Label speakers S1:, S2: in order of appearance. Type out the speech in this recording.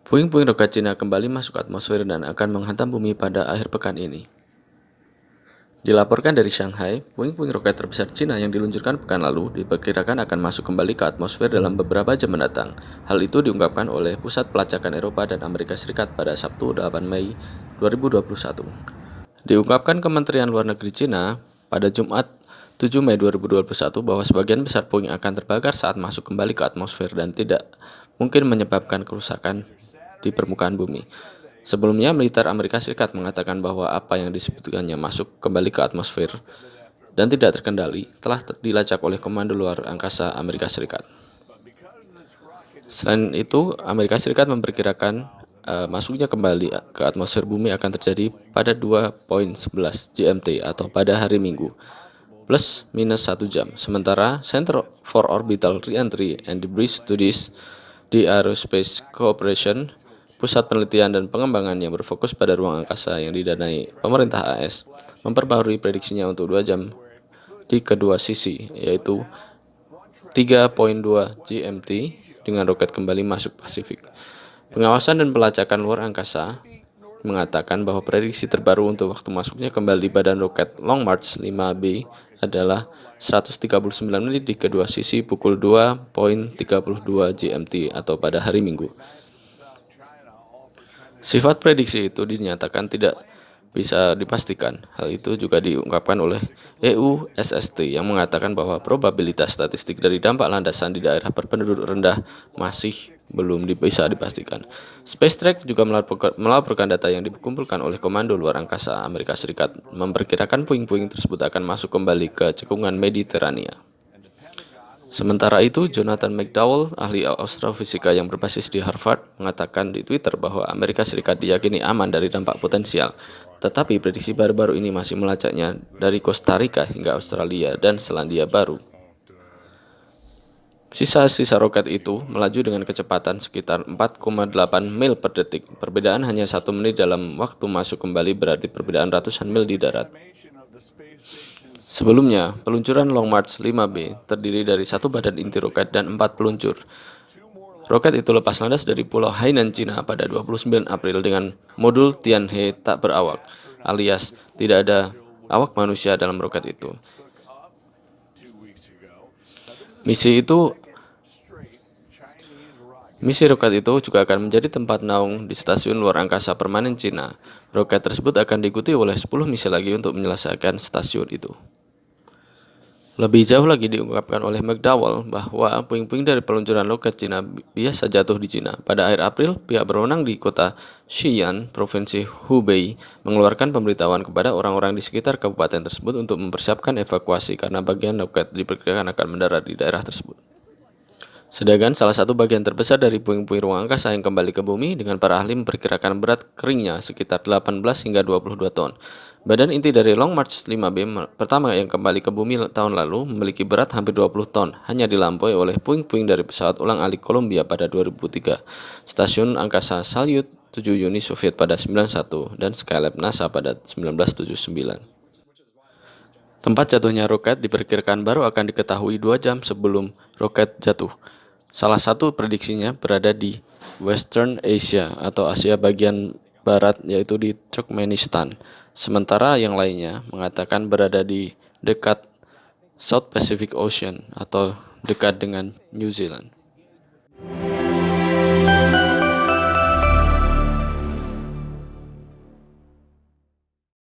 S1: Puing-puing roket Cina kembali masuk atmosfer dan akan menghantam bumi pada akhir pekan ini. Dilaporkan dari Shanghai, puing-puing roket terbesar Cina yang diluncurkan pekan lalu diperkirakan akan masuk kembali ke atmosfer dalam beberapa jam mendatang. Hal itu diungkapkan oleh Pusat Pelacakan Eropa dan Amerika Serikat pada Sabtu 8 Mei 2021. Diungkapkan Kementerian Luar Negeri Cina pada Jumat 7 Mei 2021 bahwa sebagian besar puing akan terbakar saat masuk kembali ke atmosfer dan tidak mungkin menyebabkan kerusakan di permukaan bumi. Sebelumnya, militer Amerika Serikat mengatakan bahwa apa yang disebutkannya masuk kembali ke atmosfer dan tidak terkendali telah dilacak oleh Komando Luar Angkasa Amerika Serikat. Selain itu, Amerika Serikat memperkirakan masuknya kembali ke atmosfer bumi akan terjadi pada 2.11 GMT atau pada hari Minggu, plus minus 1 jam. Sementara Center for Orbital Reentry and Debris Studies di Aerospace Corporation, pusat penelitian dan pengembangan yang berfokus pada ruang angkasa yang didanai pemerintah AS, memperbarui prediksinya untuk 2 jam di kedua sisi, yaitu 3.2 GMT dengan roket kembali masuk Pasifik. Pengawasan dan pelacakan luar angkasa mengatakan bahwa prediksi terbaru untuk waktu masuknya kembali badan roket Long March 5B adalah 139 menit di kedua sisi pukul 2.32 GMT atau pada hari Minggu. Sifat prediksi itu dinyatakan tidak bisa dipastikan. Hal itu juga diungkapkan oleh EUSST yang mengatakan bahwa probabilitas statistik dari dampak landasan di daerah berpenduduk rendah masih belum bisa dipastikan. SpaceTrack juga melaporkan data yang dikumpulkan oleh Komando Luar Angkasa Amerika Serikat memperkirakan puing-puing tersebut akan masuk kembali ke cekungan Mediterania. Sementara itu, Jonathan McDowell, ahli astrofisika yang berbasis di Harvard, mengatakan di Twitter bahwa Amerika Serikat diyakini aman dari dampak potensial, tetapi prediksi baru-baru ini masih melacaknya dari Costa Rica hingga Australia dan Selandia Baru. Sisa-sisa roket itu melaju dengan kecepatan sekitar 4,8 mil per detik. Perbedaan hanya 1 menit dalam waktu masuk kembali berarti perbedaan ratusan mil di darat. Sebelumnya, peluncuran Long March 5B terdiri dari 1 badan inti roket dan 4 peluncur. Roket itu lepas landas dari Pulau Hainan, Cina pada 29 April dengan modul Tianhe tak berawak, alias tidak ada awak manusia dalam roket itu. Misi roket itu juga akan menjadi tempat naung di Stasiun Luar Angkasa Permanen Cina. Roket tersebut akan diikuti oleh 10 misi lagi untuk menyelesaikan stasiun itu. Lebih jauh lagi diungkapkan oleh McDowell bahwa puing-puing dari peluncuran roket Cina biasa jatuh di Cina. Pada akhir April, pihak berwenang di kota Xi'an, Provinsi Hubei, mengeluarkan pemberitahuan kepada orang-orang di sekitar kabupaten tersebut untuk mempersiapkan evakuasi karena bagian roket diperkirakan akan mendarat di daerah tersebut. Sedangkan salah satu bagian terbesar dari puing-puing ruang angkasa yang kembali ke bumi dengan para ahli memperkirakan berat keringnya sekitar 18 hingga 22 ton. Badan inti dari Long March 5B pertama yang kembali ke bumi tahun lalu memiliki berat hampir 20 ton, hanya dilampaui oleh puing-puing dari pesawat ulang-alik Columbia pada 2003, Stasiun Angkasa Salyut 7 Uni Soviet pada 91, dan Skylab NASA pada 1979. Tempat jatuhnya roket diperkirakan baru akan diketahui 2 jam sebelum roket jatuh. Salah satu prediksinya berada di Western Asia atau Asia bagian barat, yaitu di Turkmenistan. Sementara yang lainnya mengatakan berada di dekat South Pacific Ocean atau dekat dengan New Zealand.